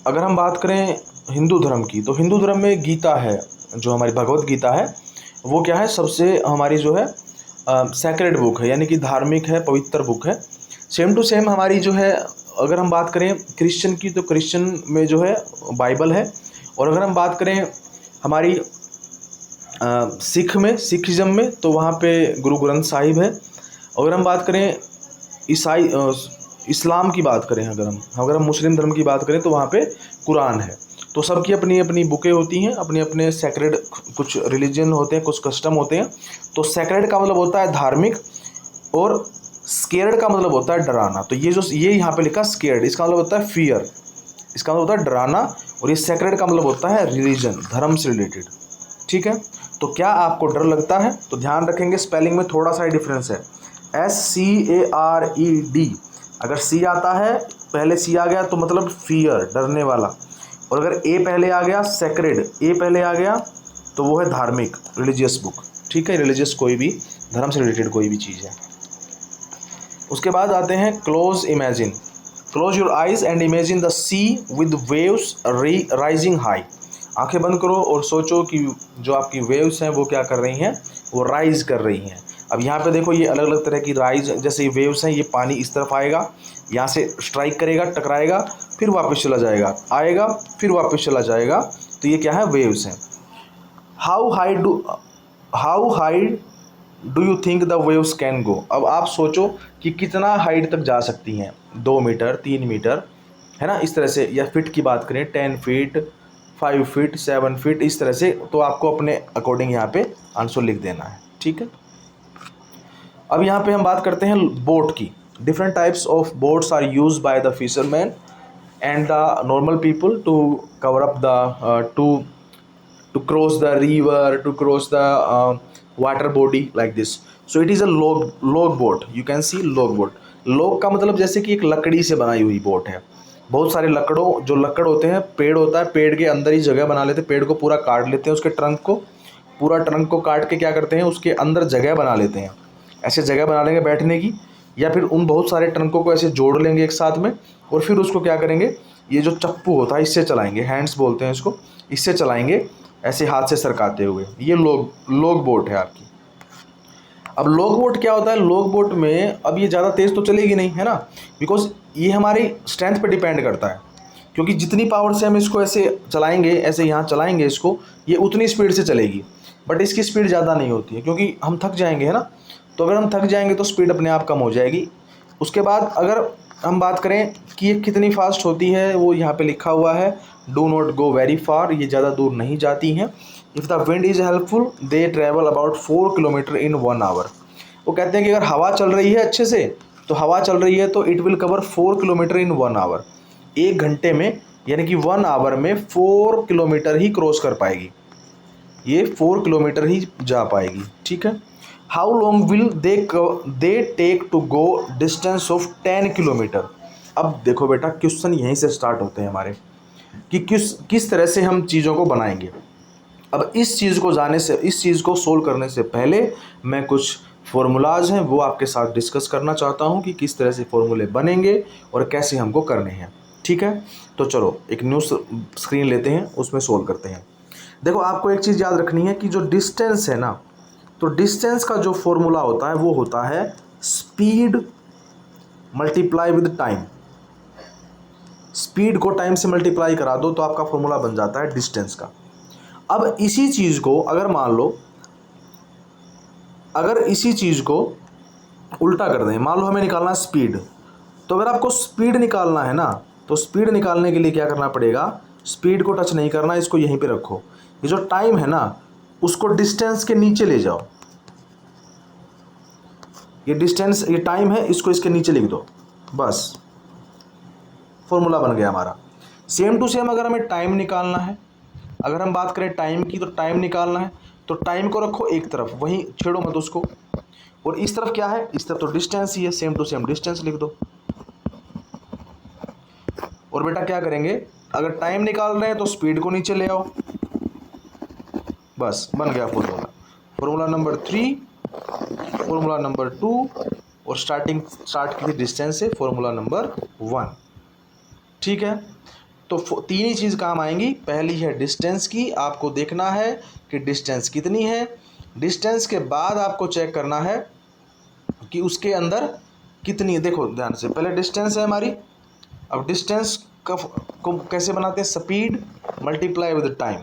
अगर हम बात करें हिंदू धर्म की, तो हिंदू धर्म में गीता है, जो हमारी भगवत गीता है, वो क्या है, सबसे हमारी जो है सैक्रेड बुक है, यानी कि धार्मिक है, पवित्र बुक है। सेम टू सेम हमारी जो है, अगर हम बात करें क्रिश्चियन की, तो क्रिश्चियन में जो है बाइबल है। और अगर हम बात करें हमारी सिख में, सिखिज़म में, तो वहाँ पे गुरु ग्रंथ साहिब है। अगर हम बात करें ईसाई इस्लाम की बात करें, अगर हम मुस्लिम धर्म की बात करें, तो वहाँ पे कुरान है। तो सबकी अपनी अपनी बुकें होती हैं, अपने अपने सेक्रेड कुछ रिलीजन होते हैं, कुछ कस्टम होते हैं। तो सेक्रेड का मतलब होता है धार्मिक, और स्केर्ड का मतलब होता है डराना। तो ये यहाँ पे लिखा स्केर्ड, इसका मतलब होता है फियर, इसका मतलब होता है डराना। और ये सेक्रेड का मतलब होता है रिलीजन, धर्म से रिलेटेड। ठीक है, तो क्या आपको डर लगता है? तो ध्यान रखेंगे स्पेलिंग में थोड़ा सा ही डिफरेंस है। SCARED, अगर सी आता है, पहले सी आ गया तो मतलब फियर, डरने वाला। और अगर ए पहले आ गया, सेक्रेड, ए पहले आ गया, तो वो है धार्मिक, रिलीजियस बुक। ठीक है, रिलीजियस कोई भी धर्म से रिलेटेड कोई भी चीज़ है। उसके बाद आते हैं close imagine. Close your eyes and imagine the sea with waves rising high. आंखें बंद करो और सोचो कि जो आपकी वेव्स हैं वो क्या कर रही हैं, वो राइज कर रही हैं। अब यहाँ पे देखो, ये अलग अलग तरह की राइज, जैसे ये वेव्स हैं, ये पानी इस तरफ आएगा, यहाँ से स्ट्राइक करेगा, टकराएगा, फिर वापस चला जाएगा, आएगा, फिर वापस चला जाएगा। तो ये क्या है, वेव्स हैं। How high do you think the waves can go. अब आप सोचो कि कितना हाइट तक जा सकती हैं, 2 मीटर, 3 मीटर, है ना, इस तरह से। या फिट की बात करें, 10 फीट, 5 फीट, 7 फीट, इस तरह से। तो आपको अपने अकॉर्डिंग यहाँ पे आंसर लिख देना है। ठीक है, अब यहाँ पे हम बात करते हैं बोट की। Different types of boats are use by the fisherman and the normal people to cover up the to cross the river, to cross the water body like this. So it is a log boat. You can see log boat. log का मतलब जैसे कि एक लकड़ी से बनाई हुई boat है। बहुत सारे जो लकड़ होते हैं, पेड़ होता है, पेड़ के अंदर ही जगह बना लेते हैं, पेड़ को पूरा काट लेते हैं, उसके पूरा ट्रंक को काट के क्या करते हैं, उसके अंदर जगह बना लेते हैं। ऐसे जगह बना लेंगे बैठने की, या फिर उन बहुत सारे ट्रंकों को ऐसे जोड़ लेंगे एक साथ में, और फिर उसको क्या करेंगे, ये जो चप्पू होता है इससे चलाएंगे, हैंड्स बोलते हैं इसको, इससे चलाएंगे, ऐसे हाथ से सरकाते हुए। ये लोग बोट है आपकी। अब लोग बोट क्या होता है, लोग बोट में अब ये ज़्यादा तेज़ तो चलेगी नहीं, है ना, बिकॉज ये हमारी स्ट्रेंथ पे डिपेंड करता है। क्योंकि जितनी पावर से हम इसको ऐसे चलाएंगे, ऐसे यहाँ चलाएंगे इसको, ये उतनी स्पीड से चलेगी। बट इसकी स्पीड ज़्यादा नहीं होती है, क्योंकि हम थक जाएंगे, है ना। तो अगर हम थक जाएंगे तो स्पीड अपने आप कम हो जाएगी। उसके बाद अगर हम बात करें कि ये कितनी फास्ट होती है, वो यहाँ पे लिखा हुआ है, do not go very far, ये ज़्यादा दूर नहीं जाती हैं। If the wind is helpful they travel about 4 kilometre in 1 hour. वो कहते हैं कि अगर हवा चल रही है अच्छे से, तो हवा चल रही है तो it will cover 4 kilometre in 1 hour. 1 घंटे में, यानी कि 1 आवर में 4 किलोमीटर ही क्रॉस कर पाएगी, ये 4 किलोमीटर ही जा पाएगी। ठीक है, how long will they take to go distance of 10 kilometre. अब देखो बेटा, क्वेश्चन यहीं से स्टार्ट होते हैं हमारे, कि किस तरह से हम चीज़ों को बनाएंगे। अब इस चीज़ को सोल्व करने से पहले मैं कुछ फॉर्मूलाज हैं वो आपके साथ डिस्कस करना चाहता हूं, कि किस तरह से फॉर्मूले बनेंगे और कैसे हमको करने हैं। ठीक है, तो चलो एक न्यू स्क्रीन लेते हैं, उसमें सोल्व करते हैं। देखो, आपको एक चीज़ याद रखनी है कि जो डिस्टेंस है ना, तो डिस्टेंस का जो फॉर्मूला होता है वो होता है speed multiply with time. Speed को टाइम से मल्टीप्लाई करा दो तो आपका फॉर्मूला बन जाता है डिस्टेंस का। अब इसी चीज़ को अगर मान लो, अगर इसी चीज़ को उल्टा कर दें, मान लो हमें निकालना है स्पीड, तो अगर आपको स्पीड निकालना है ना, तो स्पीड निकालने के लिए क्या करना पड़ेगा, स्पीड को टच नहीं करना, इसको यहीं पे रखो। ये जो टाइम है ना, उसको डिस्टेंस के नीचे ले जाओ। ये टाइम है, इसको इसके नीचे लिख दो, बस फॉर्मूला बन गया हमारा। सेम टू सेम अगर हमें टाइम निकालना है, अगर हम बात करें टाइम की, तो टाइम निकालना है तो टाइम को रखो एक तरफ, वहीं छेड़ो मत उसको। और इस तरफ क्या है, इस तरफ तो डिस्टेंस ही है, सेम टू सेम डिस्टेंस लिख दो। और बेटा क्या करेंगे, अगर टाइम निकाल रहे हैं तो स्पीड को नीचे ले आओ, बस बन गया formula. Formula number 3, formula number 2, और स्टार्ट की थी डिस्टेंस से, फॉर्मूला नंबर 1। ठीक है, तो तीन ही चीज़ काम आएंगी। पहली है डिस्टेंस की, आपको देखना है कि डिस्टेंस कितनी है। डिस्टेंस के बाद आपको चेक करना है कि उसके अंदर कितनी, देखो ध्यान से, पहले डिस्टेंस है हमारी। अब डिस्टेंस को कैसे बनाते हैं, स्पीड मल्टीप्लाई विद टाइम।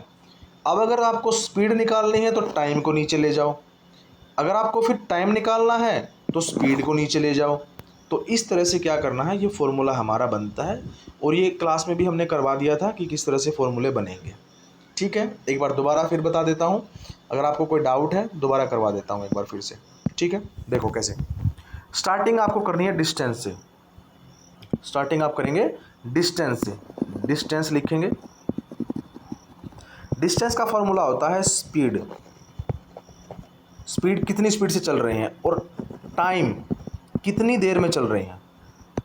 अब अगर आपको स्पीड निकालनी है तो टाइम को नीचे ले जाओ, अगर आपको फिर टाइम निकालना है तो स्पीड को नीचे ले जाओ। तो इस तरह से क्या करना है, ये फॉर्मूला हमारा बनता है। और ये क्लास में भी हमने करवा दिया था कि किस तरह से फॉर्मूले बनेंगे। ठीक है, एक बार दोबारा फिर बता देता हूँ, अगर आपको कोई डाउट है दोबारा करवा देता हूँ एक बार फिर से। ठीक है, देखो कैसे। स्टार्टिंग आपको करनी है डिस्टेंस से, स्टार्टिंग आप करेंगे डिस्टेंस से। डिस्टेंस लिखेंगे, डिस्टेंस का फॉर्मूला होता है स्पीड, स्पीड कितनी स्पीड से चल रहे हैं, और टाइम कितनी देर में चल रहे हैं,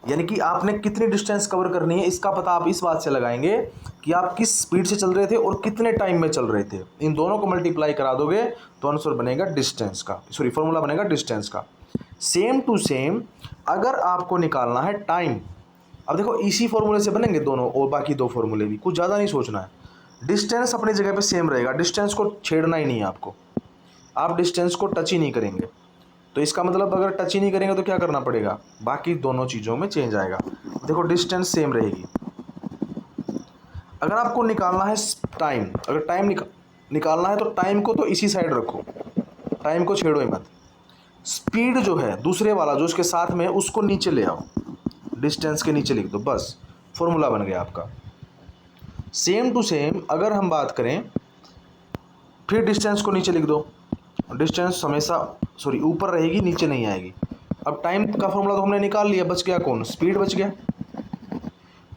यानी कि आपने कितनी डिस्टेंस कवर करनी है, इसका पता आप इस बात से लगाएंगे कि आप किस स्पीड से चल रहे थे और कितने टाइम में चल रहे थे। इन दोनों को मल्टीप्लाई करा दोगे तो आंसर बनेगा डिस्टेंस का, सॉरी फॉर्मूला बनेगा डिस्टेंस का। सेम टू सेम अगर आपको निकालना है टाइम, अब देखो इसी फॉर्मूले से बनेंगे दोनों, और बाकी दो फॉर्मूले भी, कुछ ज़्यादा नहीं सोचना है। डिस्टेंस अपनी जगह पे सेम रहेगा, डिस्टेंस को छेड़ना ही नहीं है आपको, आप डिस्टेंस को टच ही नहीं करेंगे। तो इसका मतलब अगर टच ही नहीं करेंगे तो क्या करना पड़ेगा, बाकी दोनों चीज़ों में चेंज आएगा। देखो डिस्टेंस सेम रहेगी। अगर आपको निकालना है टाइम, अगर टाइम निकालना है तो टाइम को तो इसी साइड रखो, टाइम को छेड़ो ही मत। स्पीड जो है दूसरे वाला जो उसके साथ में है उसको नीचे ले आओ, डिस्टेंस के नीचे लिख दो, बस फॉर्मूला बन गया आपका। सेम टू सेम अगर हम बात करें, फिर डिस्टेंस को नीचे लिख दो, डिस्टेंस हमेशा सॉरी ऊपर रहेगी नीचे नहीं आएगी। अब टाइम का फॉर्मूला तो हमने निकाल लिया, बच गया कौन, स्पीड बच गया।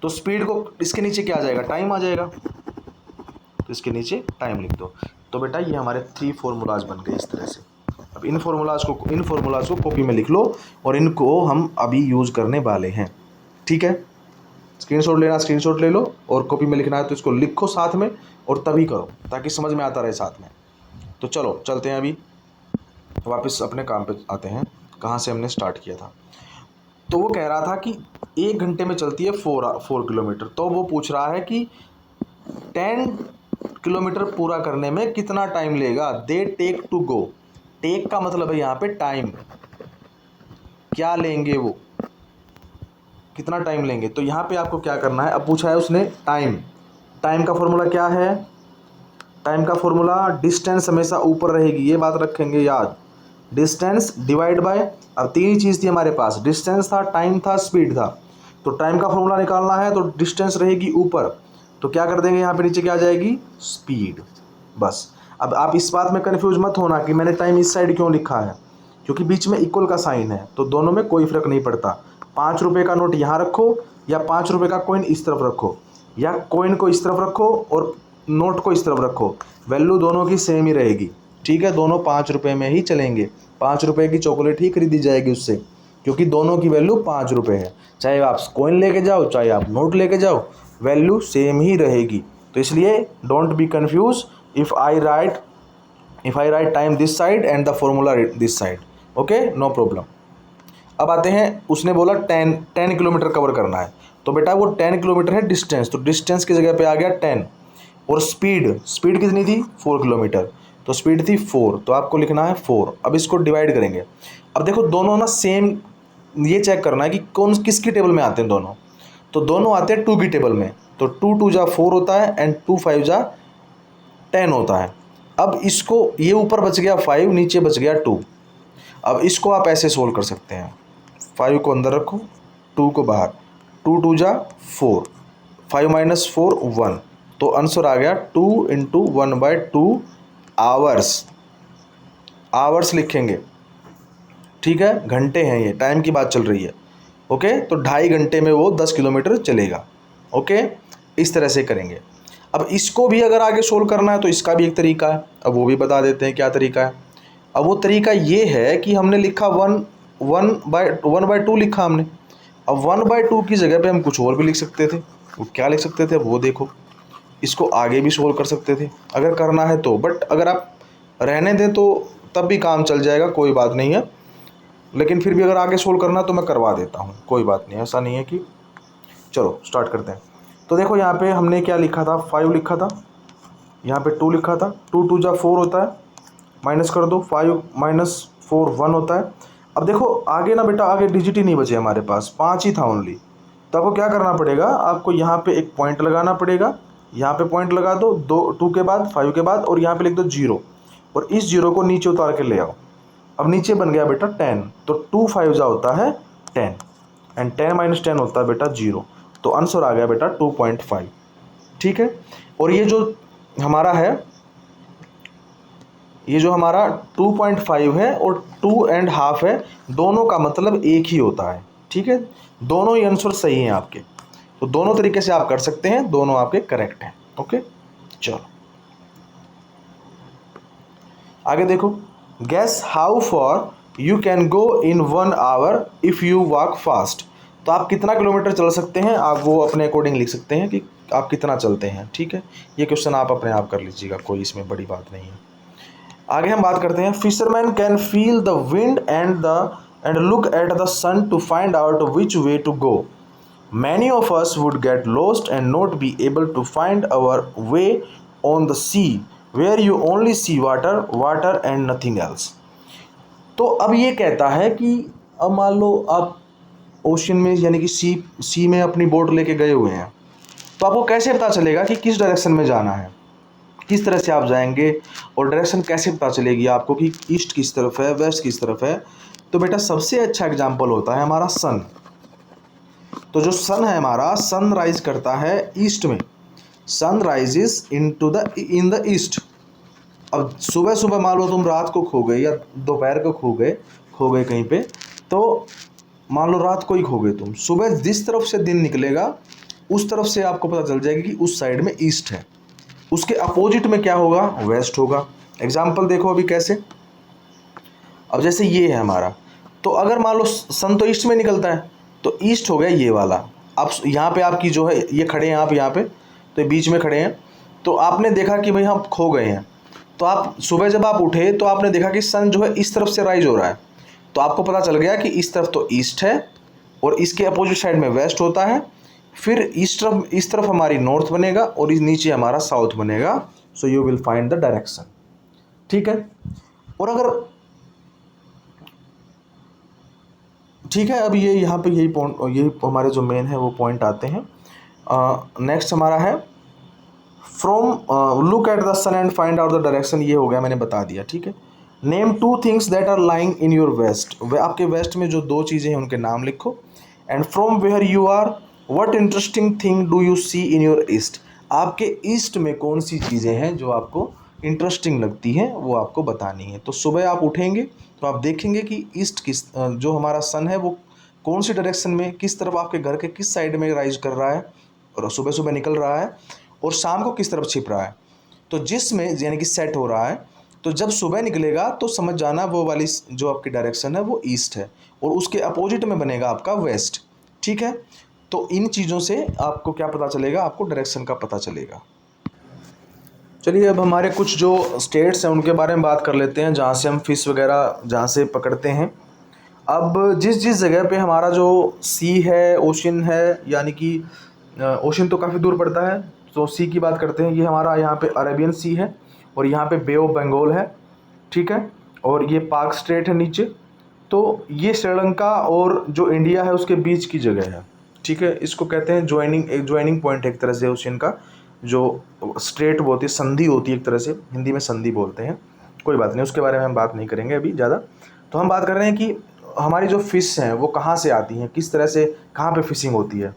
तो स्पीड को इसके नीचे क्या आ जाएगा, टाइम आ जाएगा, तो इसके नीचे टाइम लिख दो। तो बेटा ये हमारे 3 फॉर्मूलाज बन गए इस तरह से। अब इन फॉर्मूलाज को कॉपी में लिख लो और इनको हम अभी यूज़ करने वाले हैं। ठीक है, स्क्रीनशॉट लेना, स्क्रीनशॉट ले लो, और कॉपी में लिखना है तो इसको लिखो साथ में और तभी करो ताकि समझ में आता रहे साथ में। तो चलो चलते हैं अभी वापस अपने काम पे आते हैं, कहाँ से हमने स्टार्ट किया था। तो वो कह रहा था कि 1 घंटे में चलती है 4 किलोमीटर। तो वो पूछ रहा है कि 10 किलोमीटर पूरा करने में कितना टाइम लेगा, they take to go. Take का मतलब है यहाँ पे टाइम, क्या लेंगे वो, कितना टाइम लेंगे। तो यहाँ पे आपको क्या करना है, अब पूछा है उसने टाइम, टाइम का फॉर्मूला क्या है, टाइम का फॉर्मूला डिस्टेंस हमेशा ऊपर रहेगी, ये बात रखेंगे याद। डिस्टेंस डिवाइड बाय, अब 3 ही चीज़ थी हमारे पास, डिस्टेंस था, टाइम था, स्पीड था। तो टाइम का फॉर्मूला निकालना है तो डिस्टेंस रहेगी ऊपर, तो क्या कर देंगे यहाँ पे नीचे क्या आ जाएगी, स्पीड, बस। अब आप इस बात में कन्फ्यूज मत होना कि मैंने टाइम इस साइड क्यों लिखा है, क्योंकि बीच में इक्वल का साइन है तो दोनों में कोई फ़र्क नहीं पड़ता। 5 रुपये का नोट यहाँ रखो या 5 रुपये का कॉइन इस तरफ रखो, या कॉइन को इस तरफ रखो और नोट को इस तरफ रखो, वैल्यू दोनों की सेम ही रहेगी। ठीक है, दोनों 5 रुपये में ही चलेंगे, 5 रुपये की चॉकलेट ही खरीदी जाएगी उससे, क्योंकि दोनों की वैल्यू 5 रुपये है। चाहे आप कॉइन लेके जाओ चाहे आप नोट लेके जाओ, वैल्यू सेम ही रहेगी। तो इसलिए don't be confuse if I write time this side and the formula this side, okay, no problem. अब आते हैं, उसने बोला 10 किलोमीटर कवर करना है, तो बेटा वो 10 किलोमीटर है डिस्टेंस, तो डिस्टेंस की जगह पे आ गया 10, और स्पीड कितनी थी 4 किलोमीटर, तो स्पीड थी 4, तो आपको लिखना है 4। अब इसको डिवाइड करेंगे, अब देखो दोनों ना सेम, ये चेक करना है कि कौन किसकी टेबल में आते हैं दोनों, तो दोनों आते हैं 2 की टेबल में, तो 2 2 जा 4 होता है एंड 2 5 जा 10 होता है। अब इसको, ये ऊपर बच गया 5, नीचे बच गया 2। अब इसको आप ऐसे सोल्व कर सकते हैं, 5 को अंदर रखो, 2 को बाहर, 2 2 जा 4, 5 - 4 1, तो आंसर आ गया 2 × 1/2 आवर्स। आवर्स लिखेंगे, ठीक है, घंटे हैं, ये टाइम की बात चल रही है। ओके, तो 2.5 घंटे में वो 10 किलोमीटर चलेगा। ओके, इस तरह से करेंगे। अब इसको भी अगर आगे सोल्व करना है तो इसका भी एक तरीका है, अब वो भी बता देते हैं क्या तरीका है। अब वो तरीका ये है कि हमने लिखा 1/2 लिखा हमने, अब 1/2 की जगह पे हम कुछ और भी लिख सकते थे, वो क्या लिख सकते थे वो देखो, इसको आगे भी सोल्व कर सकते थे अगर करना है तो, बट अगर आप रहने दें तो तब भी काम चल जाएगा, कोई बात नहीं है। लेकिन फिर भी अगर आगे सोल्व करना तो मैं करवा देता हूँ, कोई बात नहीं, ऐसा नहीं है कि, चलो स्टार्ट करते हैं। तो देखो यहाँ पे हमने क्या लिखा था, 5 लिखा था, यहाँ पे 2 लिखा था, 2 2 जा 4 होता है, माइनस कर दो, 5 माइनस 4 1 होता है। अब देखो आगे ना बेटा, आगे डिजिट ही नहीं बचे हमारे पास, 5 ही था ओनली। तो आपको क्या करना पड़ेगा, आपको यहाँ पे एक पॉइंट लगाना पड़ेगा, यहाँ पे पॉइंट लगा दो, 2 के बाद 5 के बाद, और यहाँ पे लिख दो 0, और इस 0 को नीचे उतार के ले आओ। अब नीचे बन गया बेटा 10, तो 2 5 जा होता है 10, एंड 10 माइनस 10 होता है बेटा 0। तो आंसर आ गया बेटा 2.5। ठीक है, और ये जो हमारा है, ये जो हमारा 2.5 है और 2.5 है, दोनों का मतलब एक ही होता है। ठीक है, दोनों ही आंसर सही हैं आपके, तो दोनों तरीके से आप कर सकते हैं, दोनों आपके करेक्ट हैं। ओके, चलो आगे देखो, guess how far you can go in 1 hour if you walk fast. तो आप कितना किलोमीटर चल सकते हैं, आप वो अपने अकॉर्डिंग लिख सकते हैं कि आप कितना चलते हैं। ठीक है, ये क्वेश्चन आप अपने आप कर लीजिएगा, कोई इसमें बड़ी बात नहीं है। आगे हम बात करते हैं, fisherman can feel the wind and look at the sun to find out which way to go. Many of us would get lost and not be able to find our way on the sea where you only see water water and nothing else. तो अब ये कहता है कि अब मान लो आप ocean में यानी कि सी में अपनी बोट लेके गए हुए हैं, तो आपको कैसे पता चलेगा कि किस डायरेक्शन में जाना है, किस तरह से आप जाएंगे, और डायरेक्शन कैसे पता चलेगी आपको कि ईस्ट किस तरफ है, वेस्ट किस तरफ है। तो बेटा सबसे अच्छा एग्जाम्पल होता है हमारा सन। तो जो सन है हमारा, सन राइज करता है ईस्ट में, sun rises in the east. अब सुबह सुबह मान लो तुम रात को खो गए या दोपहर को खो गए कहीं पे, तो मान लो रात को ही खो गए तुम, सुबह जिस तरफ से दिन निकलेगा उस तरफ से आपको पता चल जाएगी कि उस साइड में ईस्ट है, उसके अपोजिट में क्या होगा, वेस्ट होगा। एग्जाम्पल देखो अभी कैसे, अब जैसे ये है हमारा, तो अगर मान लो सन तो ईस्ट में निकलता है, तो ईस्ट हो गया ये वाला। अब यहाँ पे आपकी जो है, ये खड़े हैं आप यहाँ पे, तो बीच में खड़े हैं, तो आपने देखा कि भाई हम खो गए हैं, तो आप सुबह जब आप उठे तो आपने देखा कि सन जो है इस तरफ से राइज हो रहा है, तो आपको पता चल गया कि इस तरफ तो ईस्ट है और इसके अपोजिट साइड में वेस्ट होता है, फिर इस तरफ हमारी नॉर्थ बनेगा और इस नीचे हमारा साउथ बनेगा। So you will find the direction. ठीक है, और अगर ठीक है, अब ये यहाँ पे यही पॉइंट, यही हमारे जो मेन है वो पॉइंट आते हैं। नेक्स्ट हमारा है from look at the sun and find out the direction. ये हो गया, मैंने बता दिया। ठीक है, name 2 things that are lying in your west. आपके वेस्ट में जो 2 चीज़ें हैं उनके नाम लिखो। And from where you are what interesting thing do you see in your east. आपके ईस्ट में कौन सी चीज़ें हैं जो आपको इंटरेस्टिंग लगती हैं, वो आपको बतानी है। तो सुबह आप उठेंगे तो आप देखेंगे कि ईस्ट किस, जो हमारा सन है वो कौन सी डायरेक्शन में, किस तरफ आपके घर के किस साइड में राइज कर रहा है और सुबह सुबह निकल रहा है, और शाम को किस तरफ छिप रहा है। तो जिसमें यानी कि सेट हो रहा है, तो जब सुबह निकलेगा तो समझ जाना वो वाली जो आपकी डायरेक्शन है वो ईस्ट है, और उसके अपोजिट में बनेगा आपका वेस्ट। ठीक है, तो इन चीज़ों से आपको क्या पता चलेगा, आपको डायरेक्शन का पता चलेगा। चलिए अब हमारे कुछ जो स्टेट्स हैं उनके बारे में बात कर लेते हैं, जहाँ से हम फिश वगैरह जहाँ से पकड़ते हैं। अब जिस जिस जगह पे हमारा जो सी है, ओशन है, यानी कि ओशन तो काफ़ी दूर पड़ता है, तो सी की बात करते हैं। ये हमारा यहाँ पे अरेबियन सी है, और यहाँ पे बे ऑफ बंगाल है। ठीक है, और ये पाक स्ट्रेट है नीचे। तो ये श्रीलंका और जो इंडिया है उसके बीच की जगह है। ठीक है, इसको कहते हैं ज्वाइनिंग पॉइंट एक तरह से ओशन का, जो स्ट्रेट होती है, संधि होती है एक तरह से, हिंदी में संधि बोलते हैं। कोई बात नहीं, उसके बारे में हम बात नहीं करेंगे अभी ज़्यादा। तो हम बात कर रहे हैं कि हमारी जो फ़िश हैं वो कहाँ से आती हैं, किस तरह से, कहाँ पे फिशिंग होती है।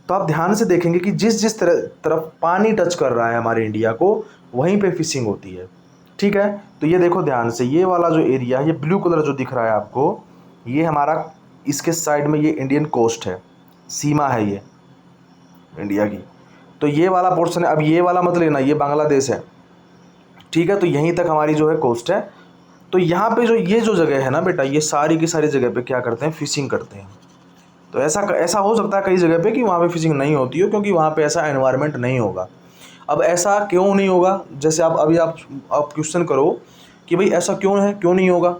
तो आप ध्यान से देखेंगे कि जिस जिस तरफ पानी टच कर रहा है हमारे इंडिया को, वहीं पे फिशिंग होती है। ठीक है, तो ये देखो ध्यान से, ये वाला जो एरिया है, ये ब्लू कलर जो दिख रहा है आपको, ये हमारा, इसके साइड में ये इंडियन कोस्ट है, सीमा है ये इंडिया की। तो ये वाला पोर्शन है। अब ये वाला मत लेना, ये बांग्लादेश है। ठीक है, तो यहीं तक हमारी जो है कोस्ट है। तो यहाँ पे जो ये जो जगह है ना बेटा, ये सारी की सारी जगह पे क्या करते हैं, फिशिंग करते हैं। तो ऐसा हो सकता है कई जगह पे कि वहाँ पे फिशिंग नहीं होती हो, क्योंकि वहाँ पे ऐसा एनवायरनमेंट नहीं होगा। अब ऐसा क्यों नहीं होगा, जैसे आप क्वेश्चन करो कि भाई ऐसा क्यों है, क्यों नहीं होगा,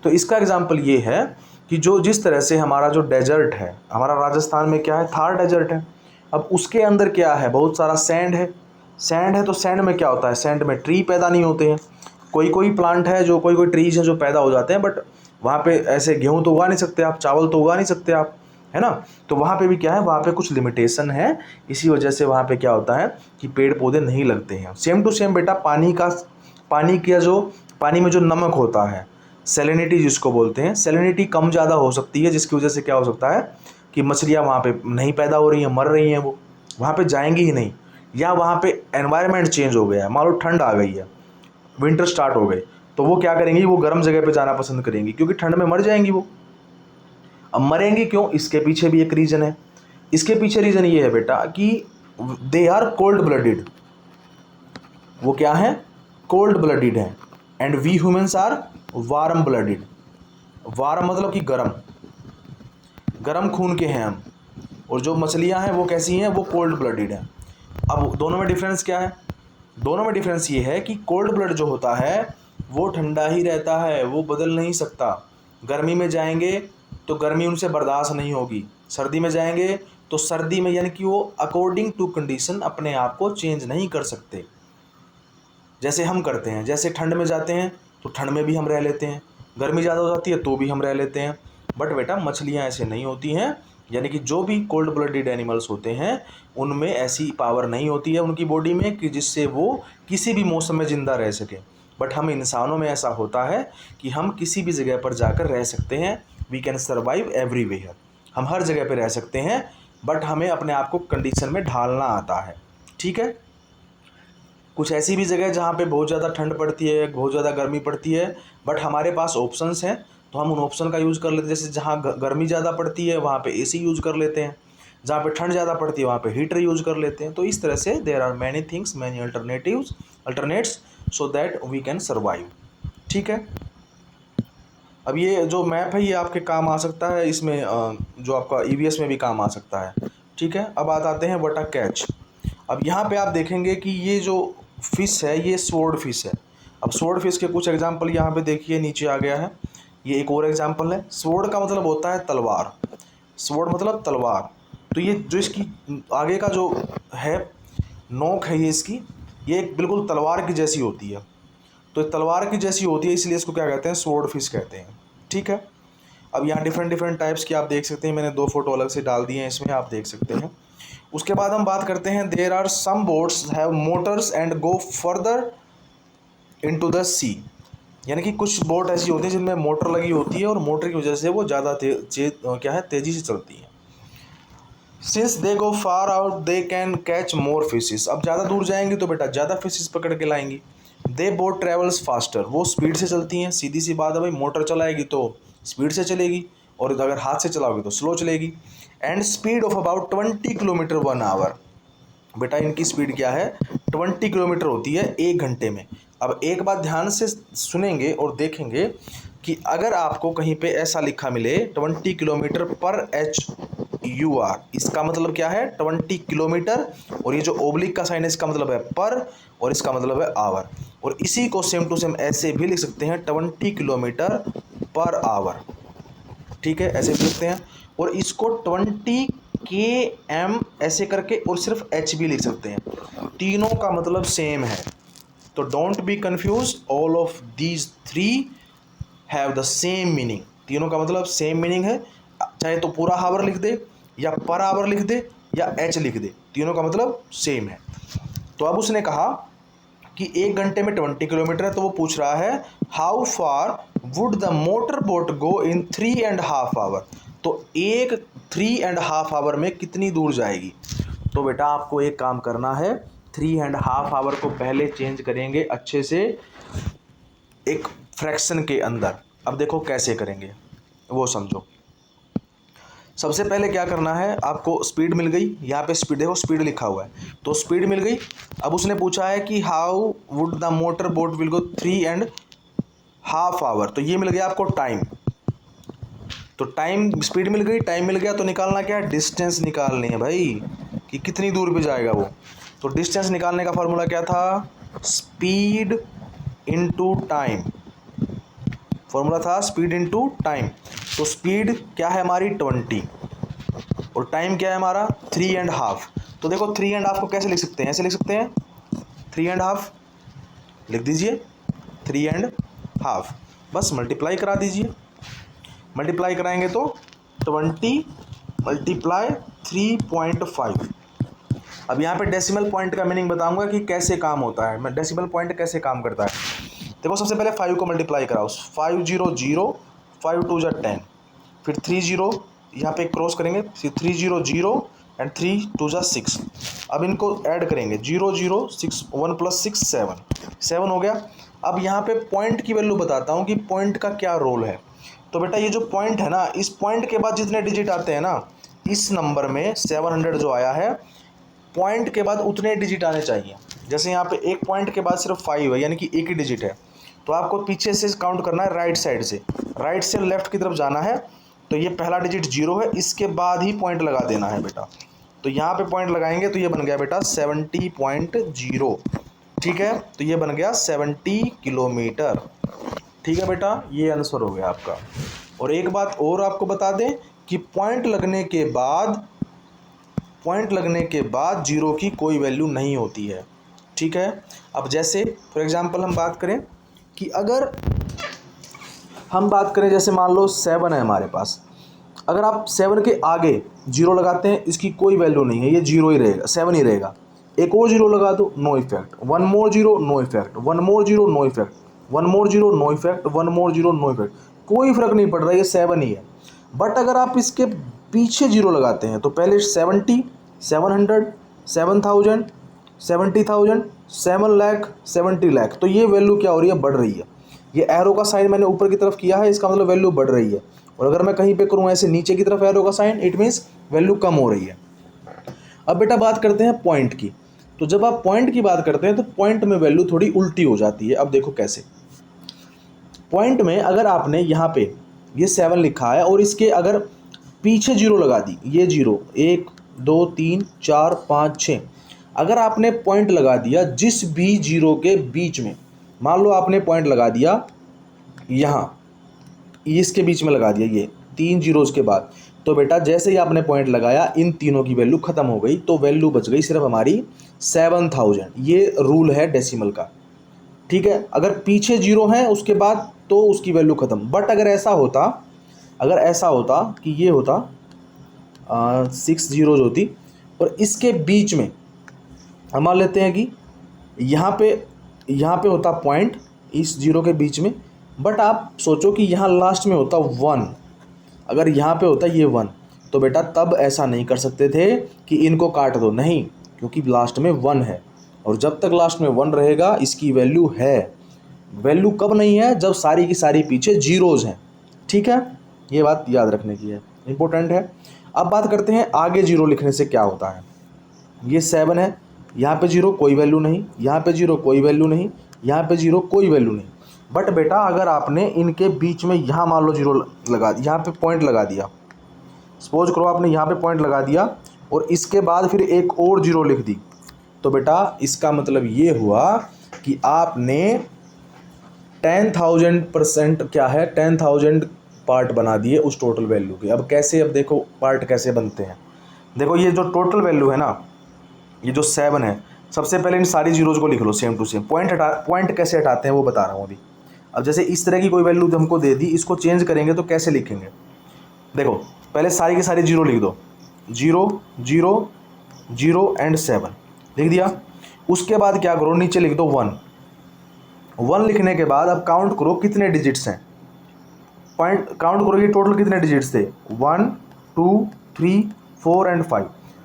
तो इसका एग्जाम्पल ये है कि जो जिस तरह से हमारा जो डेजर्ट है, हमारा राजस्थान में क्या है, थार डेजर्ट है, अब उसके अंदर क्या है, बहुत सारा सैंड है। सैंड है तो सैंड में क्या होता है, सैंड में ट्री पैदा नहीं होते हैं। कोई कोई प्लांट है जो, कोई कोई ट्रीज हैं जो पैदा हो जाते हैं, बट वहाँ पे ऐसे गेहूँ तो उगा नहीं सकते आप, चावल तो उगा नहीं सकते आप, है ना। तो वहाँ पे भी क्या है, वहाँ पे कुछ लिमिटेशन है। इसी वजह से वहाँ पे क्या होता है कि पेड़ पौधे नहीं लगते हैं। सेम टू सेम बेटा पानी में जो नमक होता है, सैलिनिटी जिसको बोलते हैं, सैलिनिटी कम ज़्यादा हो सकती है, जिसकी वजह से क्या हो सकता है कि मछलियाँ वहाँ पे नहीं पैदा हो रही हैं, मर रही हैं, वो वहाँ पे जाएंगी ही नहीं। या वहाँ पे एनवायरनमेंट चेंज हो गया है, मान लो ठंड आ गई है, विंटर स्टार्ट हो गई, तो वो क्या करेंगी, वो गर्म जगह पे जाना पसंद करेंगी, क्योंकि ठंड में मर जाएंगी वो। अब मरेंगी क्यों, इसके पीछे भी एक रीज़न है। इसके पीछे रीज़न ये है बेटा कि दे आर कोल्ड ब्लडेड। वो क्या है, कोल्ड ब्लडेड है। And we humans are warm blooded. Warm मतलब कि गर्म, गर्म खून के हैं हम। और जो मछलियां हैं वो कैसी हैं, वो कोल्ड ब्लडेड हैं। अब दोनों में डिफरेंस क्या है, दोनों में डिफरेंस ये है कि कोल्ड ब्लड जो होता है वो ठंडा ही रहता है, वो बदल नहीं सकता। गर्मी में जाएंगे तो गर्मी उनसे बर्दाश्त नहीं होगी, सर्दी में जाएंगे तो सर्दी में, यानी कि वो अकॉर्डिंग टू कंडीशन अपने आप को चेंज नहीं कर सकते जैसे हम करते हैं। जैसे ठंड में जाते हैं तो ठंड में भी हम रह लेते हैं, गर्मी ज़्यादा हो जाती है तो भी हम रह लेते हैं। बट बेटा मछलियाँ ऐसे नहीं होती हैं, यानी कि जो भी कोल्ड ब्लडेड एनिमल्स होते हैं उनमें ऐसी पावर नहीं होती है उनकी बॉडी में कि जिससे वो किसी भी मौसम में ज़िंदा रह सके। बट हम इंसानों में ऐसा होता है कि हम किसी भी जगह पर जाकर रह सकते हैं। वी कैन सर्वाइव एवरीवेयर, हम हर जगह पर रह सकते हैं, बट हमें अपने आप को कंडीशन में ढालना आता है। ठीक है, कुछ ऐसी भी जगह जहाँ पे बहुत ज़्यादा ठंड पड़ती है, बहुत ज़्यादा गर्मी पड़ती है, बट हमारे पास ऑप्शंस हैं तो हम उन ऑप्शन का यूज़ कर लेते हैं। जैसे जहाँ गर्मी ज़्यादा पड़ती है वहाँ पे एसी यूज़ कर लेते हैं, जहाँ पे ठंड ज़्यादा पड़ती है वहाँ पे हीटर यूज़ कर लेते हैं। तो इस तरह से there are many things, many alternates so that we can survive. ठीक है, अब ये जो मैप है ये आपके काम आ सकता है, इसमें जो आपका ईवीएस में भी काम आ सकता है। ठीक है, अब आते हैं व्हाट अ कैच। अब यहाँ पे आप देखेंगे कि ये जो फिश है ये स्वॉर्ड फिश है। अब स्वॉर्ड फिश के कुछ एग्जांपल यहाँ पे देखिए, नीचे आ गया है, ये एक और एग्जांपल है। स्वॉर्ड का मतलब होता है तलवार, स्वॉर्ड मतलब तलवार। तो ये जो इसकी आगे का जो है नोक है ये इसकी, ये एक बिल्कुल तलवार की जैसी होती है। तो तलवार की जैसी होती है इसलिए इसको क्या कहते हैं, स्वॉर्ड फिश कहते हैं। ठीक है, अब यहाँ डिफरेंट डिफरेंट टाइप्स की आप देख सकते हैं, मैंने 2 फोटो अलग से डाल दिए हैं इसमें, आप देख सकते हैं। उसके बाद हम बात करते हैं, there are some boats have motors and go further into the sea. यानी कि कुछ बोट ऐसी होती है जिनमें मोटर लगी होती है और मोटर की वजह से वो ज़्यादा तेज़ी से चलती है। Since they go far out they can catch more fishes. अब ज़्यादा दूर जाएंगी तो बेटा ज़्यादा फिशेस पकड़ के लाएंगी। दे बोट ट्रेवल्स फास्टर, वो स्पीड से चलती हैं। सीधी सी बात है भाई, मोटर चलाएगी तो स्पीड से चलेगी और अगर हाथ से चलाओगे तो स्लो चलेगी। And speed of about 20 kilometre 1 hour. बेटा इनकी स्पीड क्या है, 20 किलोमीटर होती है 1 घंटे में। अब एक बात ध्यान से सुनेंगे और देखेंगे कि अगर आपको कहीं पे ऐसा लिखा मिले 20 किलोमीटर पर HUR, इसका मतलब क्या है 20 किलोमीटर, और ये जो ओब्लिक का साइन है इसका मतलब है पर, और इसका मतलब है आवर। और इसी को सेम टू सेम ऐसे भी लिख सकते हैं 20 किलोमीटर पर आवर। ठीक है, ऐसे भी लिखते हैं। और इसको 20 km ऐसे करके और सिर्फ H भी लिख सकते हैं। तीनों का मतलब सेम है, तो don't be confuse, all of these 3 have the same meaning. तीनों का मतलब सेम मीनिंग है, चाहे तो पूरा आवर लिख दे या पर आवर लिख दे या H लिख दे, तीनों का मतलब सेम है। तो अब उसने कहा कि 1 घंटे में 20 किलोमीटर है, तो वो पूछ रहा है how far would the motor boat go in 3.5 hour. तो 3.5 आवर में कितनी दूर जाएगी। तो बेटा आपको एक काम करना है, 3.5 आवर को पहले चेंज करेंगे अच्छे से एक फ्रैक्शन के अंदर। अब देखो कैसे करेंगे वो समझो। सबसे पहले क्या करना है, आपको स्पीड मिल गई, यहाँ पे स्पीड देखो, स्पीड लिखा हुआ है तो स्पीड मिल गई। अब उसने पूछा है कि how would the motor boat will go 3.5 hour, तो ये मिल गया आपको टाइम। तो टाइम, स्पीड मिल गई, टाइम मिल गया, तो निकालना क्या है, डिस्टेंस निकालनी है भाई कि कितनी दूर पे जाएगा वो। तो डिस्टेंस निकालने का फॉर्मूला क्या था, स्पीड इनटू टाइम। फॉर्मूला था स्पीड इनटू टाइम। तो स्पीड क्या है हमारी 20 और टाइम क्या है हमारा 3.5। तो देखो 3.5 को कैसे लिख सकते हैं, ऐसे लिख सकते हैं 3.5 लिख दीजिए, 3.5 बस मल्टीप्लाई करा दीजिए। मल्टीप्लाई कराएंगे तो 20 मल्टीप्लाई 3.5। अब यहाँ पे डेसिमल पॉइंट का मीनिंग बताऊंगा कि कैसे काम होता है, मैं डेसिमल पॉइंट कैसे काम करता है। देखो सबसे पहले 5 को मल्टीप्लाई कराओ, 5 0 0, 5 2 जा 10, फिर 3 0 यहाँ पे क्रॉस करेंगे, फिर 3 0 0 एंड 3 2 जा 6। अब इनको ऐड करेंगे 0 0 6 1 + 6 7 हो गया। अब यहाँ पे पॉइंट की वैल्यू बताता हूँ कि पॉइंट का क्या रोल है। तो बेटा ये जो पॉइंट है ना, इस पॉइंट के बाद जितने डिजिट आते हैं ना, इस नंबर में 700 जो आया है, पॉइंट के बाद उतने डिजिट आने चाहिए। जैसे यहाँ पे एक पॉइंट के बाद सिर्फ 5 है, यानी कि एक ही डिजिट है, तो आपको पीछे से काउंट करना है, राइट साइड से, राइट से लेफ्ट की तरफ जाना है। तो ये पहला डिजिट 0 है, इसके बाद ही पॉइंट लगा देना है बेटा। तो यहाँ पे पॉइंट लगाएंगे तो ये बन गया बेटा 70.0। ठीक है, तो ये बन गया 70 किलोमीटर। ठीक है बेटा, ये आंसर हो गया आपका। और एक बात और आपको बता दें कि पॉइंट लगने के बाद 0 की कोई वैल्यू नहीं होती है। ठीक है, अब जैसे फॉर एग्जांपल हम बात करें कि अगर हम बात करें, जैसे मान लो 7 है हमारे पास, अगर आप 7 के आगे 0 लगाते हैं, इसकी कोई वैल्यू नहीं है, ये 0 ही रहेगा, 7 ही रहेगा। एक और 0 लगा दो, नो इफेक्ट, 1 मोर 0 नो इफेक्ट, 1 मोर 0 नो इफेक्ट, 1 मोर 0 नो इफेक्ट, 1 मोर 0 नो इफेक्ट, कोई फर्क नहीं पड़ रहा, ये 7 ही है। बट अगर आप इसके पीछे 0 लगाते हैं, तो पहले 70, 700, 7000, 70,000, 7 लाख, 70 लाख, तो ये वैल्यू क्या हो रही है, बढ़ रही है। ये एरो का साइन मैंने ऊपर की तरफ किया है, इसका मतलब वैल्यू बढ़ रही है। और अगर मैं कहीं पे करूँ ऐसे नीचे की तरफ एरो का साइन, इट मीन्स वैल्यू कम हो रही है। अब बेटा बात करते हैं पॉइंट की। तो जब आप पॉइंट की बात करते हैं तो पॉइंट में वैल्यू थोड़ी उल्टी हो जाती है। अब देखो कैसे। पॉइंट में अगर आपने यहाँ पे ये 7 लिखा है और इसके अगर पीछे 0 लगा दी, ये 0 1 2 3 4 5 6, अगर आपने पॉइंट लगा दिया जिस भी 0 के बीच में, मान लो आपने पॉइंट लगा दिया यहाँ, इसके बीच में लगा दिया, ये 3 जीरोज़ के बाद, तो बेटा जैसे ही आपने पॉइंट लगाया इन तीनों की वैल्यू खत्म हो गई, तो वैल्यू बच गई सिर्फ हमारी 7000। ये रूल है डेसिमल का। ठीक है, अगर पीछे 0 है उसके बाद तो उसकी वैल्यू खत्म। बट अगर ऐसा होता कि ये होता 6 जीरोज होती और इसके बीच में हम मान लेते हैं कि यहाँ पे होता पॉइंट इस 0 के बीच में, बट आप सोचो कि यहाँ लास्ट में होता 1, अगर यहाँ पे होता ये 1, तो बेटा तब ऐसा नहीं कर सकते थे कि इनको काट दो, नहीं, क्योंकि लास्ट में 1 है और जब तक लास्ट में 1 रहेगा इसकी वैल्यू है। वैल्यू कब नहीं है, जब सारी की सारी पीछे जीरोज़ हैं। ठीक है, ये बात याद रखने की है, इंपॉर्टेंट है। अब बात करते हैं आगे 0 लिखने से क्या होता है। ये 7 है, यहाँ पे 0 कोई वैल्यू नहीं, यहाँ पे 0 कोई वैल्यू नहीं, यहाँ पे 0 कोई वैल्यू नहीं। बट बेटा अगर आपने इनके बीच में यहाँ मान लो 0 लगा, यहाँ पे पॉइंट लगा दिया, सपोज करो आपने यहाँ पे पॉइंट लगा दिया और इसके बाद फिर एक और 0 लिख दी, तो बेटा इसका मतलब ये हुआ कि आपने 10,000% क्या है 10,000 पार्ट बना दिए उस टोटल वैल्यू के। अब कैसे, अब देखो पार्ट कैसे बनते हैं। देखो ये जो टोटल वैल्यू है ना, ये जो 7 है, सबसे पहले इन सारी जीरोज़ को लिख लो सेम टू सेम। पॉइंट कैसे हटाते हैं वो बता रहा हूँ अभी। अब जैसे इस तरह की कोई वैल्यू हमको दे दी, इसको चेंज करेंगे तो कैसे लिखेंगे। देखो पहले सारी की सारी 0 लिख दो, 0 0 0 एंड 7 लिख दिया। उसके बाद क्या करो, नीचे लिख दो 1 लिखने के बाद अब काउंट करो कितने डिजिट्स हैं, पॉइंट काउंट करो ये टोटल कितने डिजिट्स थे, 1 2 3 4 एंड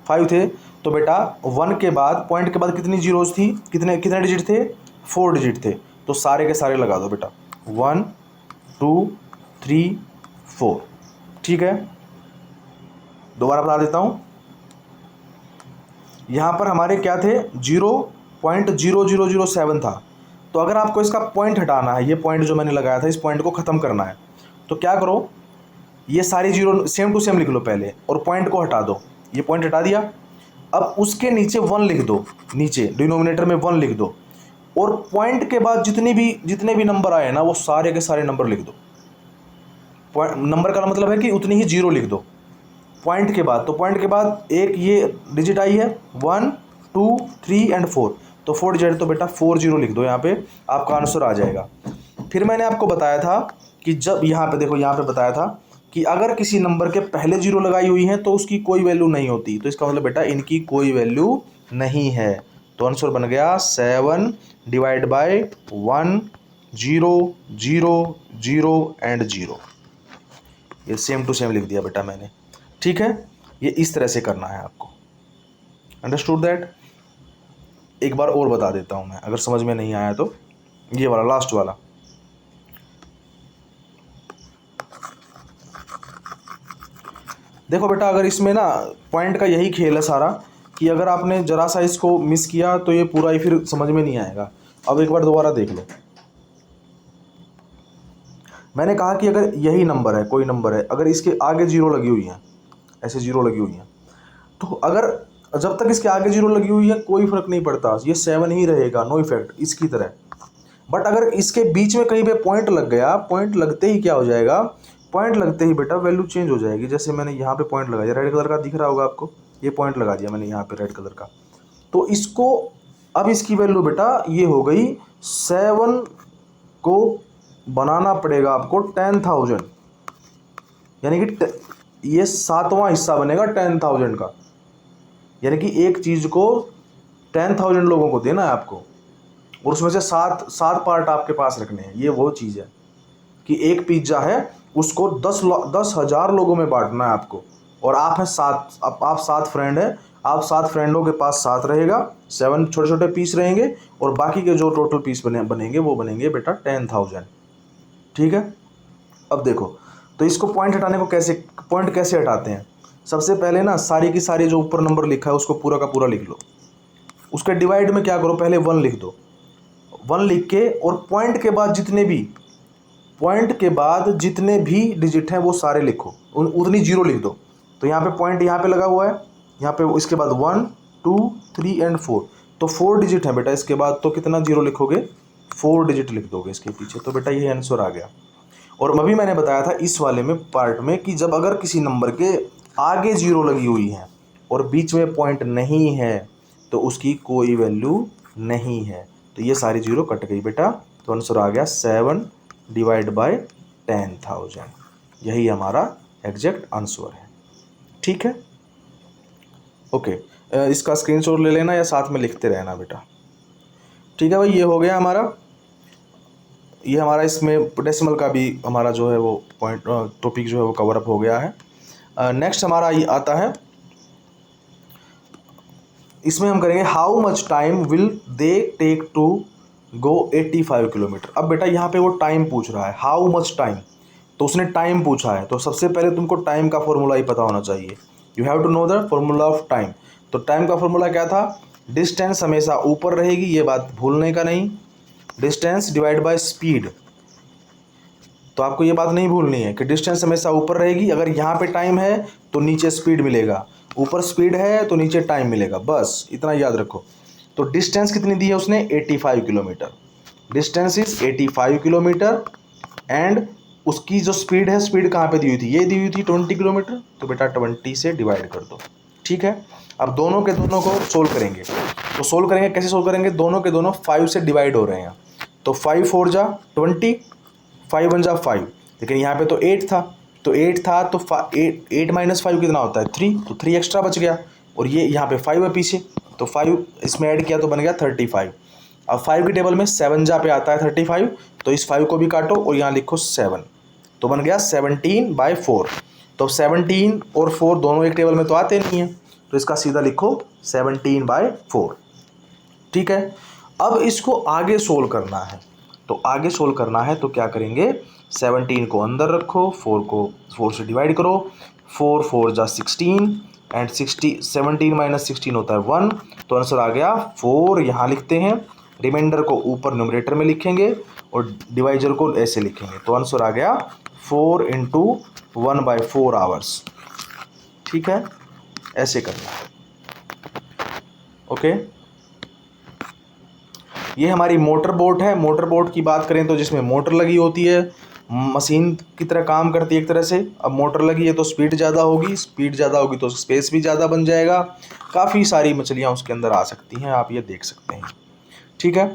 5 थे। तो बेटा 1 के बाद पॉइंट के बाद कितनी जीरोज़ थी, कितने डिजिट थे, 4 डिजिट थे। तो सारे के सारे लगा दो बेटा, 1 2 3 4। ठीक है, दोबारा बता देता हूँ। यहाँ पर हमारे क्या थे, 0.0007 था। तो अगर आपको इसका पॉइंट हटाना है, ये पॉइंट जो मैंने लगाया था, इस पॉइंट को ख़त्म करना है, तो क्या करो, ये सारी 0 सेम टू सेम लिख लो पहले और पॉइंट को हटा दो। ये पॉइंट हटा दिया, अब उसके नीचे 1 लिख दो, नीचे डिनोमिनेटर में 1 लिख दो और पॉइंट के बाद जितने भी नंबर आए ना वो सारे के सारे नंबर लिख दो। नंबर का मतलब है कि उतनी ही 0 लिख दो। पॉइंट के बाद, तो पॉइंट के बाद एक ये डिजिट आई है 1 2 3 एंड 4, तो 4 डिजिट, तो बेटा 40 लिख दो यहाँ पे, आपका आंसर आ जाएगा। फिर मैंने आपको बताया था कि जब यहाँ पे देखो, यहाँ पे बताया था कि अगर किसी नंबर के पहले जीरो लगाई हुई है तो उसकी कोई वैल्यू नहीं होती, तो इसका मतलब बेटा इनकी कोई वैल्यू नहीं है। तो आंसर बन गया 7 डिवाइड बाय 1 0 0 0 एंड 0। ये सेम टू सेम लिख दिया बेटा मैंने, ठीक है। ये इस तरह से करना है आपको, अंडरस्टूड दैट। एक बार और बता देता हूँ मैं, अगर समझ में नहीं आया तो। ये वाला लास्ट वाला, देखो बेटा, अगर इसमें ना पॉइंट का यही खेल है सारा, कि अगर आपने जरा सा इसको मिस किया तो ये पूरा ही फिर समझ में नहीं आएगा। अब एक बार दोबारा देख लो, मैंने कहा कि अगर यही नंबर है, कोई नंबर है, अगर इसके आगे जीरो लगी हुई है, ऐसे जीरो लगी हुई है, तो अगर जब तक इसके आगे जीरो लगी हुई है कोई फर्क नहीं पड़ता, ये 7 ही रहेगा, नो इफेक्ट, इसकी तरह। बट अगर इसके बीच में कहीं पे पॉइंट लग गया, पॉइंट लगते ही क्या हो जाएगा, पॉइंट लगते ही बेटा वैल्यू चेंज हो जाएगी। जैसे मैंने यहाँ पे पॉइंट लगाया, रेड कलर का दिख रहा होगा आपको, ये पॉइंट लगा दिया मैंने यहाँ पे रेड कलर का, तो इसको अब इसकी वैल्यू बेटा ये हो गई 7 को बनाना पड़ेगा आपको 10,000, यानी कि ये 7वां हिस्सा बनेगा 10,000 का, यानी कि एक चीज़ को 10,000 लोगों को देना है आपको, और उसमें से 7 पार्ट आपके पास रखने हैं। ये वो चीज़ है कि एक पिज्ज़ा है, उसको 10,000 लोगों में बांटना है आपको, और आप हैं 7, आप 7 फ्रेंड हैं, आप 7 फ्रेंडों के पास 7 रहेगा, 7 छोटे छोटे पीस रहेंगे, और बाकी के जो टोटल पीस बनेंगे वो बनेंगे बेटा 10,000, ठीक है। अब देखो, तो इसको पॉइंट हटाने को पॉइंट कैसे हटाते हैं। सबसे पहले ना सारी की सारी जो ऊपर नंबर लिखा है उसको पूरा का पूरा लिख लो, उसके डिवाइड में क्या करो, पहले 1 लिख दो, 1 लिख के, और पॉइंट के बाद जितने भी डिजिट हैं वो सारे लिखो, उतनी जीरो लिख दो। तो यहाँ पे पॉइंट यहाँ पे लगा हुआ है, यहाँ पे इसके बाद 1 2 3 एंड 4, तो 4 डिजिट है बेटा इसके बाद, तो कितना जीरो लिखोगे, 4 डिजिट लिख दोगे इसके पीछे, तो बेटा ये आंसर आ गया। और अभी मैंने बताया था इस वाले में पार्ट में कि जब अगर किसी नंबर के आगे जीरो लगी हुई है और बीच में पॉइंट नहीं है तो उसकी कोई वैल्यू नहीं है, तो ये सारी जीरो कट गई बेटा, तो आंसर आ गया 7 डिवाइड बाय 10,000। यही हमारा एग्जैक्ट आंसर है, ठीक है। ओके, इसका स्क्रीनशॉट ले लेना या साथ में लिखते रहना बेटा, ठीक है भाई। ये हो गया हमारा, ये हमारा इसमें डेसिमल का भी हमारा जो है वो पॉइंट टॉपिक जो है वो कवर अप हो गया है। नेक्स्ट हमारा ये आता है, इसमें हम करेंगे how much time will they take to go 85 kilometre. अब बेटा यहाँ पे वो टाइम पूछ रहा है, हाउ मच टाइम, तो उसने टाइम पूछा है, तो सबसे पहले तुमको टाइम का फॉर्मूला ही पता होना चाहिए, you have to know the formula of time. तो टाइम का फॉर्मूला क्या था, डिस्टेंस हमेशा ऊपर रहेगी, ये बात भूलने का नहीं, डिस्टेंस डिवाइड बाय स्पीड, तो आपको ये बात नहीं भूलनी है कि डिस्टेंस हमेशा ऊपर रहेगी, अगर यहाँ पे टाइम है तो नीचे स्पीड मिलेगा, ऊपर स्पीड है तो नीचे टाइम मिलेगा, बस इतना याद रखो। तो डिस्टेंस कितनी दी है उसने, 85 kilometre, distance is 85 kilometre, and उसकी जो स्पीड है, स्पीड कहाँ पे दी हुई थी, ये दी हुई थी 20 किलोमीटर, तो बेटा 20 से डिवाइड कर दो, ठीक है। अब दोनों के दोनों को सोल्व करेंगे, तो सोल्व करेंगे कैसे सोल्व करेंगे, दोनों के दोनों 5 से डिवाइड हो रहे हैं, तो 5 4 जा 20, 5 1 जा 5, लेकिन यहाँ पे तो 8 था, तो 8 था तो 8 माइनस 5 कितना होता है 3, तो 3 एक्स्ट्रा बच गया, और ये यहाँ पे 5 है पीछे, तो 5 इसमें ऐड किया तो बन गया 35। अब 5 की टेबल में 7 जहाँ पे आता है 35, तो इस 5 को भी काटो और यहाँ लिखो 7, तो बन गया 17/4। तो 17 और 4 दोनों एक टेबल में तो आते नहीं हैं, तो इसका सीधा लिखो 17/4, ठीक है। अब इसको आगे सोल्व करना है, तो आगे सोल्व करना है तो क्या करेंगे, 17 को अंदर रखो, 4 को 4 से डिवाइड करो, 4 4 जा 16, एंड 17 माइनस 16 होता है 1, तो आंसर आ गया 4, यहाँ लिखते हैं, रिमाइंडर को ऊपर न्यूमरेटर में लिखेंगे और डिवाइजर को ऐसे लिखेंगे, तो आंसर आ गया 4 इंटू 1/4 आवर्स, ठीक है, ऐसे करना है, ओके। ये हमारी मोटर बोट है, मोटर बोट की बात करें तो जिसमें मोटर लगी होती है, मशीन की तरह काम करती है एक तरह से। अब मोटर लगी है तो स्पीड ज़्यादा होगी, स्पीड ज़्यादा होगी तो स्पेस भी ज़्यादा बन जाएगा, काफ़ी सारी मछलियाँ उसके अंदर आ सकती हैं, आप ये देख सकते हैं। ठीक है,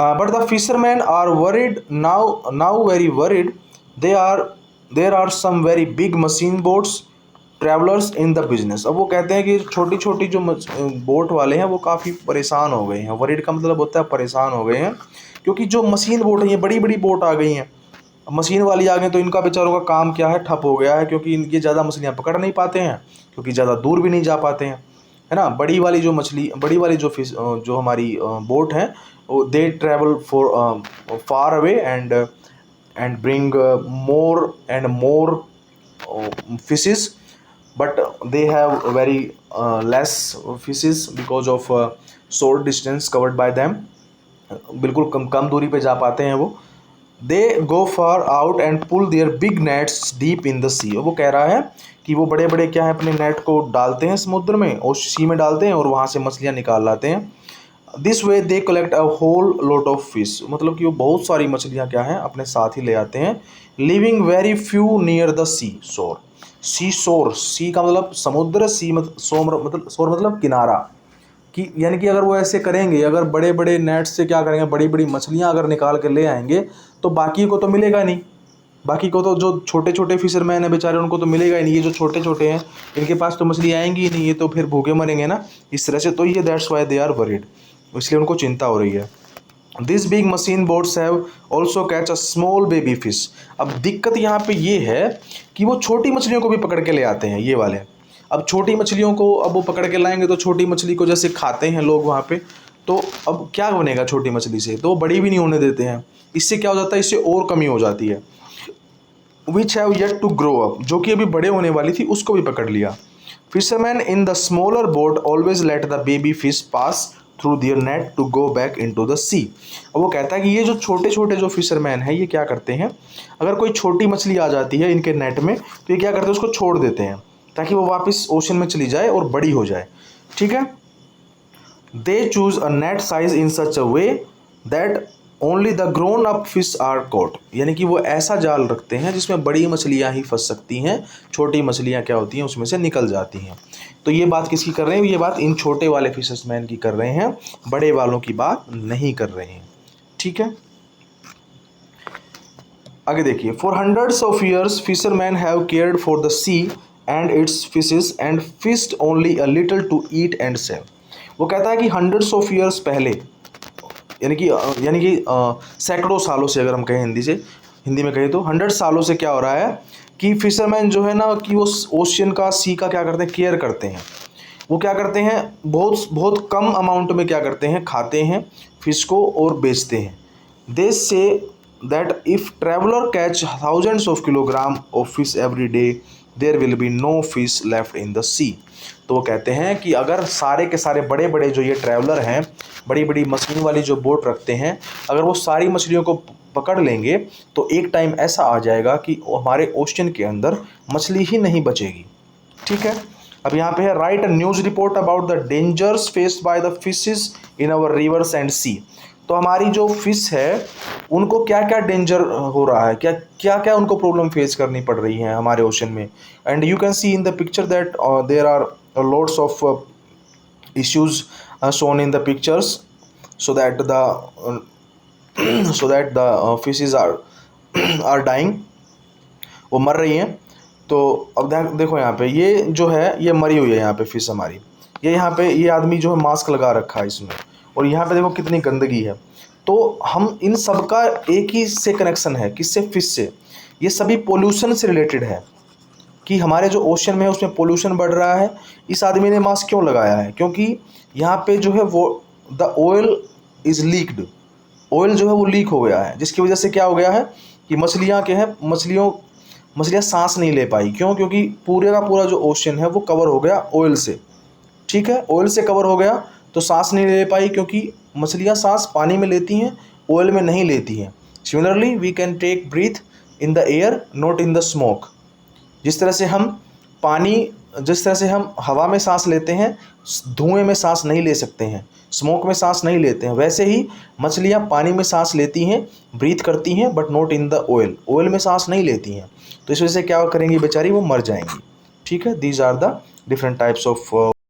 but the fisherman are worried now very worried, they are there are some very big machine boats travellers in the business. अब वो कहते हैं कि छोटी छोटी जो बोट वाले हैं वो काफ़ी परेशान हो गए हैं। वरीड का मतलब होता है परेशान हो गए हैं, क्योंकि जो मशीन बोट है ये बड़ी बड़ी बोट आ गई हैं। अब मशीन वाली आ गई तो इनका बेचारों का काम क्या है, ठप हो गया है, क्योंकि इनकी ज़्यादा मछलियाँ पकड़ नहीं पाते हैं, क्योंकि ज़्यादा दूर भी नहीं जा पाते हैं, है ना। बड़ी वाली जो फिश जो हमारी बोट है, दे travel for far away and bring more and more fishes, but they have very less fishes because of short distance covered by them। बिल्कुल कम कम दूरी पे जा पाते हैं वो। They go far out and pull their big nets deep in the sea. वो कह रहा है कि वो बड़े बड़े क्या है अपने नेट को डालते हैं समुद्र में और सी में डालते हैं और वहाँ से मछलियाँ निकाल लाते हैं। This way they collect a whole lot of fish, मतलब कि वो बहुत सारी मछलियाँ क्या है अपने साथ ही ले आते हैं। Living very few near the sea shore. Sea shore, सी का मतलब समुद्र, सी मतलब शोर मतलब किनारा, कि यानी कि अगर वो ऐसे करेंगे, अगर बड़े बड़े नेट से क्या करेंगे, बड़ी बड़ी मछलियाँ अगर निकाल के ले आएंगे तो बाकी को तो मिलेगा नहीं। बाकी को तो जो छोटे छोटे फिशरमैन है बेचारे उनको तो मिलेगा ही नहीं। ये जो छोटे छोटे हैं इनके पास तो मछली आएंगी ही नहीं, ये तो फिर भूखे मरेंगे ना इस तरह से। तो ये that's why they are worried, इसलिए उनको चिंता हो रही है। This big machine boats have also catch a small baby fish. अब दिक्कत यहाँ पे ये है कि वो छोटी मछलियों को भी पकड़ के ले आते हैं ये वाले। अब छोटी मछलियों को अब वो पकड़ के लाएंगे तो छोटी मछली को जैसे खाते हैं लोग वहाँ पे, तो अब क्या बनेगा छोटी मछली से, तो वो बड़ी भी नहीं होने देते हैं। इससे क्या हो जाता है, इससे और कमी हो जाती है। Which have yet to grow up, जो कि अभी बड़े होने वाली थी उसको भी पकड़ लिया। Fisherman in the smaller boat always let the baby fish pass through their net to go back into the sea. अब वो कहता है कि ये जो छोटे छोटे जो फिशरमैन हैं ये क्या करते हैं, अगर कोई छोटी मछली आ जाती है इनके नेट में तो ये क्या करते हैं, उसको छोड़ देते हैं ताकि वो वापस ओशन में चली जाए और बड़ी हो जाए। ठीक है, they choose a net size in such a way that only the grown up fish are caught. यानी कि वो ऐसा जाल रखते हैं जिसमें बड़ी मछलियाँ ही फंस सकती हैं, छोटी मछलियाँ क्या होती हैं उसमें से निकल जाती हैं। तो ये बात किसकी कर रहे हैं, ये बात इन छोटे वाले फिशर्समैन की कर रहे हैं, बड़े वालों की बात नहीं कर रहे हैं। ठीक है, आगे देखिए। For hundreds of years fishermen have cared for the sea and its fishes and fished only a little to eat and sell. वो कहता है कि हंड्रेड्स ऑफ ईयर्स पहले, यानी कि सैकड़ों सालों से, अगर हम कहें हिंदी में कहें तो 100 सालों से क्या हो रहा है कि फिशरमैन जो है ना कि वो ओशियन का, सी का क्या करते हैं, केयर करते हैं। वो क्या करते हैं, बहुत बहुत कम अमाउंट में क्या करते हैं, खाते हैं फिश को और बेचते हैं। They say that if trawler catch thousands of kilogram of fish every day there will be no fish left in the sea. तो वो कहते हैं कि अगर सारे के सारे बड़े बड़े जो ये ट्रैवलर हैं, बड़ी बड़ी मशीन वाली जो बोट रखते हैं, अगर वो सारी मछलियों को पकड़ लेंगे तो एक टाइम ऐसा आ जाएगा कि हमारे ओशन के अंदर मछली ही नहीं बचेगी। ठीक है, अब यहाँ पे है write a news report about the dangers faced by the fishes in our rivers and sea. तो हमारी जो फिश है उनको क्या क्या डेंजर हो रहा है, क्या क्या क्या उनको प्रॉब्लम फेस करनी पड़ रही है हमारे ओशन में। And you can see in the picture that there are lots of issues shown in the pictures, so that the fishes are dying, वो मर रही हैं। तो अब देखो यहाँ पे ये जो है ये मरी हुई है यहाँ पे फिश हमारी। ये यहाँ पे ये आदमी जो है मास्क लगा रखा है इसमें, और यहाँ पे देखो कितनी गंदगी है। तो हम इन सब का एक ही से कनेक्शन है, किससे, फिश से। ये सभी पोल्यूशन से रिलेटेड है कि हमारे जो ओशन में है उसमें पोल्यूशन बढ़ रहा है। इस आदमी ने मास्क क्यों लगाया है, क्योंकि यहाँ पे जो है वो the oil is leaked, oil जो है वो लीक हो गया है, जिसकी वजह से क्या हो गया है कि मछलियाँ के हैं मछलियाँ सांस नहीं ले पाई। क्यों, क्योंकि पूरे का पूरा जो ओशन है वो कवर हो गया ऑयल से। ठीक है, ऑयल से कवर हो गया तो सांस नहीं ले पाई, क्योंकि मछलियाँ सांस पानी में लेती हैं, ऑयल में नहीं लेती हैं। Similarly we can take breath in the air not in the smoke. जिस तरह से हम पानी जिस तरह से हम हवा में सांस लेते हैं, धुएं में सांस नहीं ले सकते हैं, स्मोक में सांस नहीं लेते हैं, वैसे ही मछलियाँ पानी में सांस लेती हैं, ब्रीथ करती हैं, but not in the oil, oil में सांस नहीं लेती हैं। तो इस वजह से क्या करेंगी बेचारी, वो मर जाएंगी। ठीक है, these are the different types of